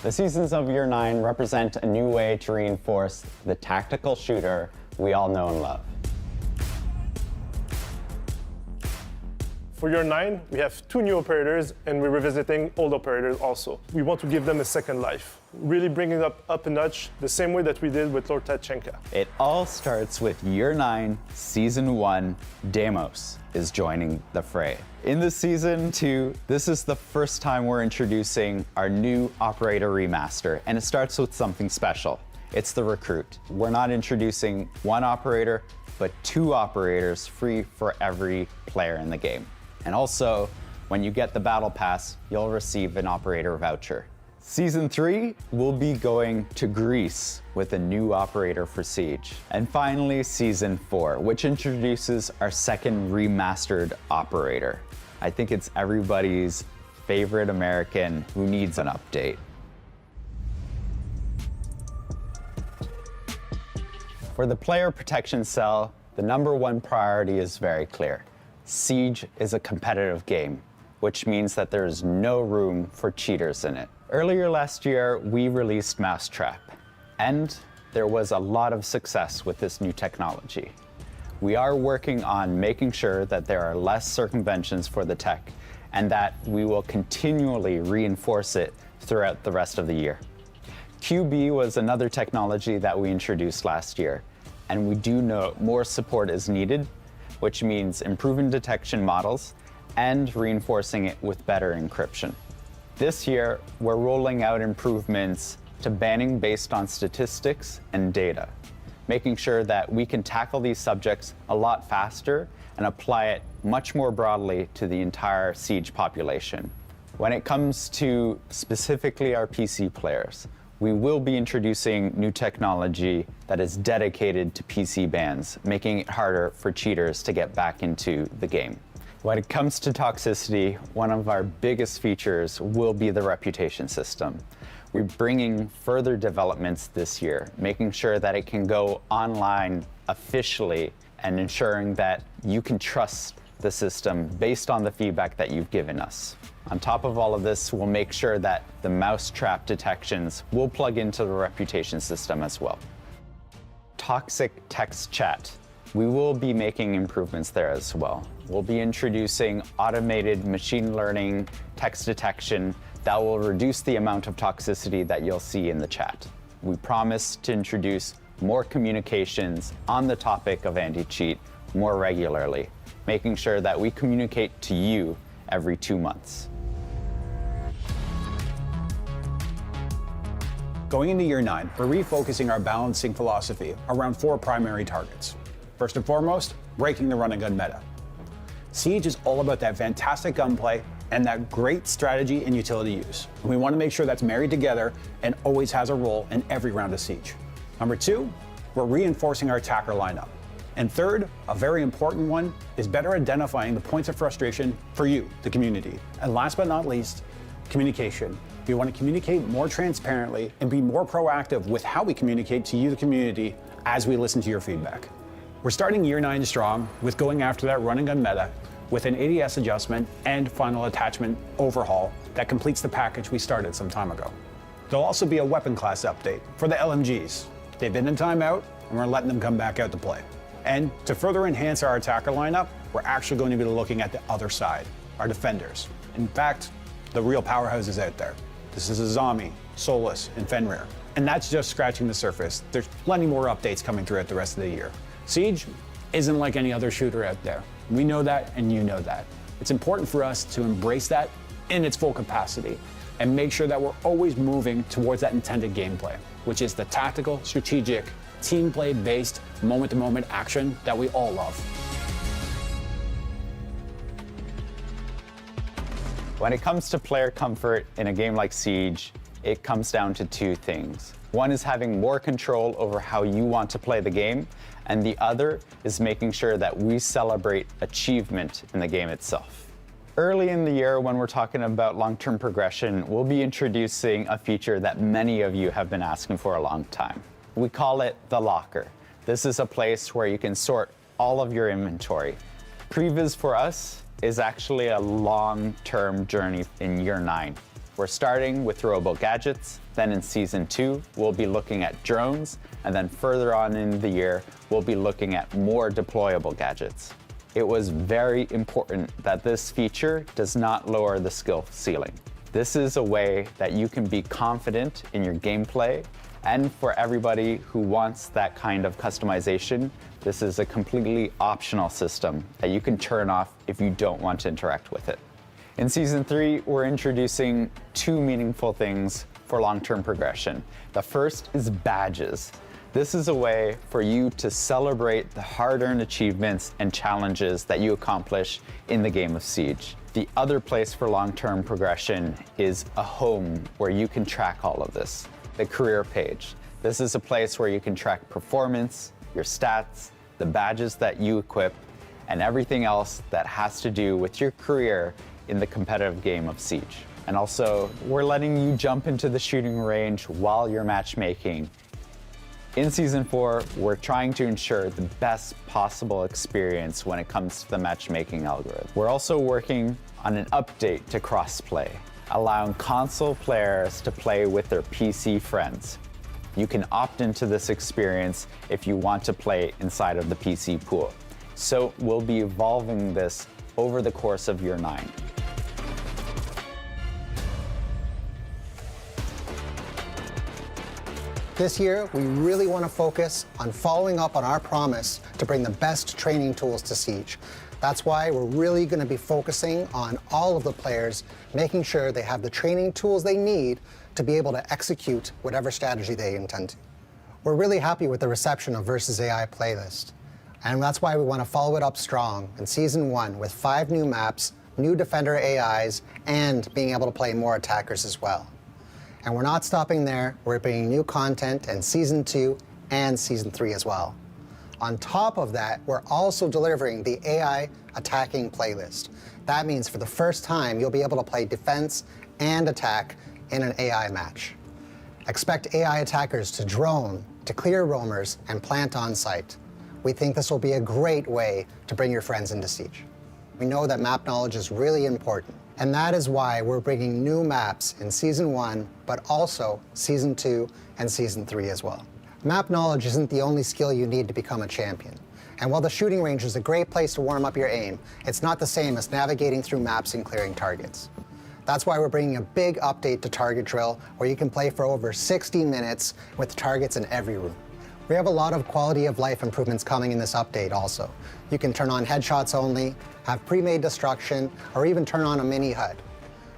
The seasons of Year 9 represent a new way to reinforce the tactical shooter we all know and love. For Year 9, we have 2 new operators, and we're revisiting old operators also. We want to give them a second life, really bring it up a notch, the same way that we did with Lord Tachenka. It all starts with Year 9, Season 1, Deimos is joining the fray. In the Season 2, this is the first time we're introducing our new operator remaster, and it starts with something special. It's the Recruit. We're not introducing 1 operator, but 2 operators free for every player in the game. And also, when you get the Battle Pass, you'll receive an operator voucher. Season 3, we'll be going to Greece with a new operator for Siege. And finally, Season 4, which introduces our second remastered operator. I think it's everybody's favorite American who needs an update. For the player protection cell, the #1 priority is very clear. Siege is a competitive game, which means that there is no room for cheaters in it. Earlier last year, we released Mousetrap, and there was a lot of success with this new technology. We are working on making sure that there are less circumventions for the tech, and that we will continually reinforce it throughout the rest of the year. QB was another technology that we introduced last year, and we do know more support is needed, which means improving detection models and reinforcing it with better encryption. This year, we're rolling out improvements to banning based on statistics and data, making sure that we can tackle these subjects a lot faster and apply it much more broadly to the entire Siege population. When it comes to specifically our PC players, we will be introducing new technology that is dedicated to PC bans, making it harder for cheaters to get back into the game. When it comes to toxicity, one of our biggest features will be the reputation system. We're bringing further developments this year, making sure that it can go online officially and ensuring that you can trust the system based on the feedback that you've given us. On top of all of this, we'll make sure that the mousetrap detections will plug into the reputation system as well. Toxic text chat. We will be making improvements there as well. We'll be introducing automated machine learning text detection that will reduce the amount of toxicity that you'll see in the chat. We promise to introduce more communications on the topic of anti-cheat more regularly, making sure that we communicate to you every 2 months. Going into Year 9, we're refocusing our balancing philosophy around 4 primary targets. First and foremost, breaking the run and gun meta. Siege is all about that fantastic gunplay and that great strategy and utility use. And we want to make sure that's married together and always has a role in every round of Siege. Number 2, we're reinforcing our attacker lineup. And third, a very important one, is better identifying the points of frustration for you, the community. And last but not least, communication. We want to communicate more transparently and be more proactive with how we communicate to you, the community, as we listen to your feedback. We're starting Year 9 strong with going after that run and gun meta with an ADS adjustment and final attachment overhaul that completes the package we started some time ago. There'll also be a weapon class update for the LMGs. They've been in timeout, and we're letting them come back out to play. And to further enhance our attacker lineup, we're actually going to be looking at the other side, our defenders. In fact, the real powerhouses out there. This is Azami, Solus, and Fenrir. And that's just scratching the surface. There's plenty more updates coming throughout the rest of the year. Siege isn't like any other shooter out there. We know that, and you know that. It's important for us to embrace that in its full capacity and make sure that we're always moving towards that intended gameplay, which is the tactical, strategic, team play-based, moment-to-moment action that we all love. When it comes to player comfort in a game like Siege, it comes down to 2 things. One is having more control over how you want to play the game, and the other is making sure that we celebrate achievement in the game itself. Early in the year, when we're talking about long-term progression, we'll be introducing a feature that many of you have been asking for a long time. We call it the Locker. This is a place where you can sort all of your inventory. Previs for us is actually a long-term journey in Year 9. We're starting with throwable gadgets, then in Season 2, we'll be looking at drones, and then further on in the year, we'll be looking at more deployable gadgets. It was very important that this feature does not lower the skill ceiling. This is a way that you can be confident in your gameplay, and for everybody who wants that kind of customization, this is a completely optional system that you can turn off if you don't want to interact with it. In Season 3, we're introducing two meaningful things for long-term progression. The first is badges. This is a way for you to celebrate the hard-earned achievements and challenges that you accomplish in the game of Siege. The other place for long-term progression is a home where you can track all of this, the career page. This is a place where you can track performance, your stats, the badges that you equip, and everything else that has to do with your career in the competitive game of Siege. And also, we're letting you jump into the shooting range while you're matchmaking. In Season 4, we're trying to ensure the best possible experience when it comes to the matchmaking algorithm. We're also working on an update to crossplay, allowing console players to play with their PC friends. You can opt into this experience if you want to play inside of the PC pool. So we'll be evolving this over the course of year 9. This year, we really want to focus on following up on our promise to bring the best training tools to Siege. That's why we're really going to be focusing on all of the players, making sure they have the training tools they need to be able to execute whatever strategy they intend to. We're really happy with the reception of Versus AI playlist, and that's why we want to follow it up strong in Season 1 with 5 new maps, new Defender AIs, and being able to play more attackers as well. And we're not stopping there. We're bringing new content in Season 2 and Season 3 as well. On top of that, we're also delivering the AI attacking playlist. That means for the first time, you'll be able to play defense and attack in an AI match. Expect AI attackers to drone, to clear roamers, and plant on site. We think this will be a great way to bring your friends into Siege. We know that map knowledge is really important, and that is why we're bringing new maps in Season 1, but also Season 2 and Season 3 as well. Map knowledge isn't the only skill you need to become a champion. And while the shooting range is a great place to warm up your aim, it's not the same as navigating through maps and clearing targets. That's why we're bringing a big update to Target Drill, where you can play for over 60 minutes with targets in every room. We have a lot of quality of life improvements coming in this update also. You can turn on headshots only, have pre-made destruction, or even turn on a mini HUD.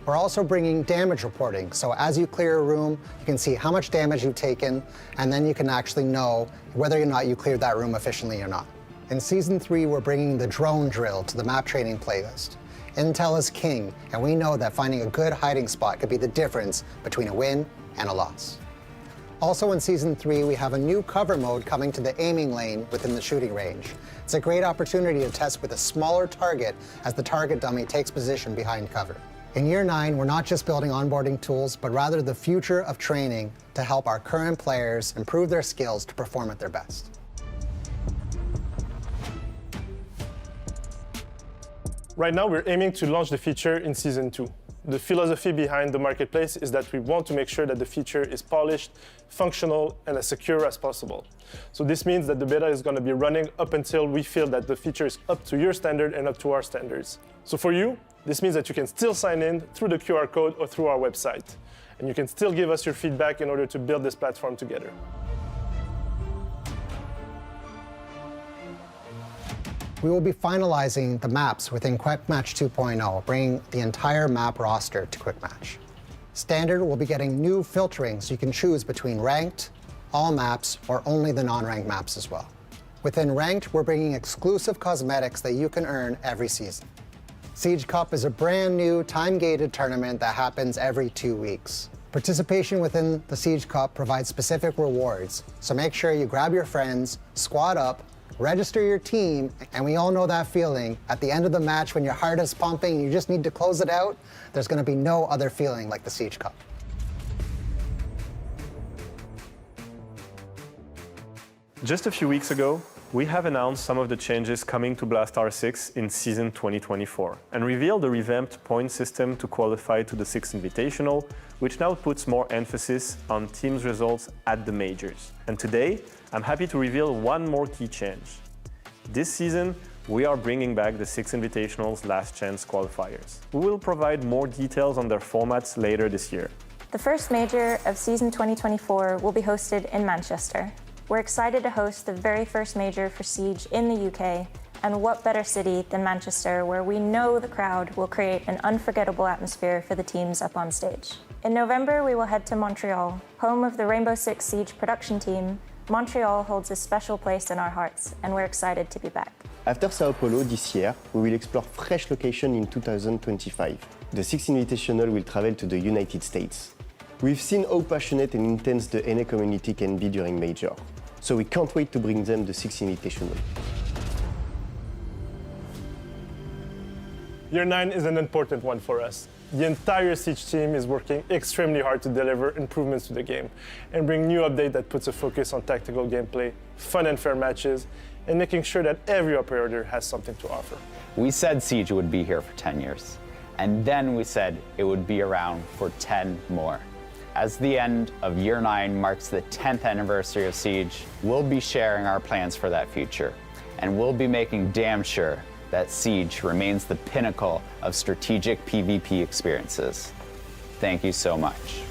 We're also bringing damage reporting, so as you clear a room, you can see how much damage you've taken, and then you can actually know whether or not you cleared that room efficiently or not. In Season 3, we're bringing the drone drill to the map training playlist. Intel is king, and we know that finding a good hiding spot could be the difference between a win and a loss. Also in Season 3, we have a new cover mode coming to the aiming lane within the shooting range. It's a great opportunity to test with a smaller target as the target dummy takes position behind cover. In Year 9, we're not just building onboarding tools, but rather the future of training to help our current players improve their skills to perform at their best. Right now, we're aiming to launch the feature in Season 2. The philosophy behind the marketplace is that we want to make sure that the feature is polished, functional, and as secure as possible. So this means that the beta is going to be running up until we feel that the feature is up to your standard and up to our standards. So for you, this means that you can still sign in through the QR code or through our website. And you can still give us your feedback in order to build this platform together. We will be finalizing the maps within Quick Match 2.0, bringing the entire map roster to Quick Match. Standard will be getting new filtering so you can choose between ranked, all maps, or only the non-ranked maps as well. Within ranked, we're bringing exclusive cosmetics that you can earn every season. Siege Cup is a brand new time-gated tournament that happens every 2 weeks. Participation within the Siege Cup provides specific rewards, so make sure you grab your friends, squad up, register your team, and we all know that feeling. At the end of the match when your heart is pumping and you just need to close it out, there's going to be no other feeling like the Siege Cup. Just a few weeks ago, We have announced some of the changes coming to Blast R6 in season 2024 and revealed the revamped point system to qualify to the 6th Invitational, which now puts more emphasis on teams' results at the majors. And today, I'm happy to reveal one more key change. This season, we are bringing back the 6th Invitational's Last Chance qualifiers. We will provide more details on their formats later this year. The first major of season 2024 will be hosted in Manchester. We're excited to host the very first major for Siege in the UK, and what better city than Manchester, where we know the crowd will create an unforgettable atmosphere for the teams up on stage. In November, we will head to Montreal, home of the Rainbow Six Siege production team. Montreal holds a special place in our hearts, and we're excited to be back. After Sao Paulo this year, we will explore fresh location in 2025. The 6th Invitational will travel to the United States. We've seen how passionate and intense the NA community can be during major, so we can't wait to bring them the 6th Invitational. Year 9 is an important one for us. The entire Siege team is working extremely hard to deliver improvements to the game and bring new update that puts a focus on tactical gameplay, fun and fair matches, and making sure that every operator has something to offer. We said Siege would be here for 10 years, and then we said it would be around for 10 more. As the end of Year 9 marks the 10th anniversary of Siege, we'll be sharing our plans for that future, and we'll be making damn sure that Siege remains the pinnacle of strategic PvP experiences. Thank you so much.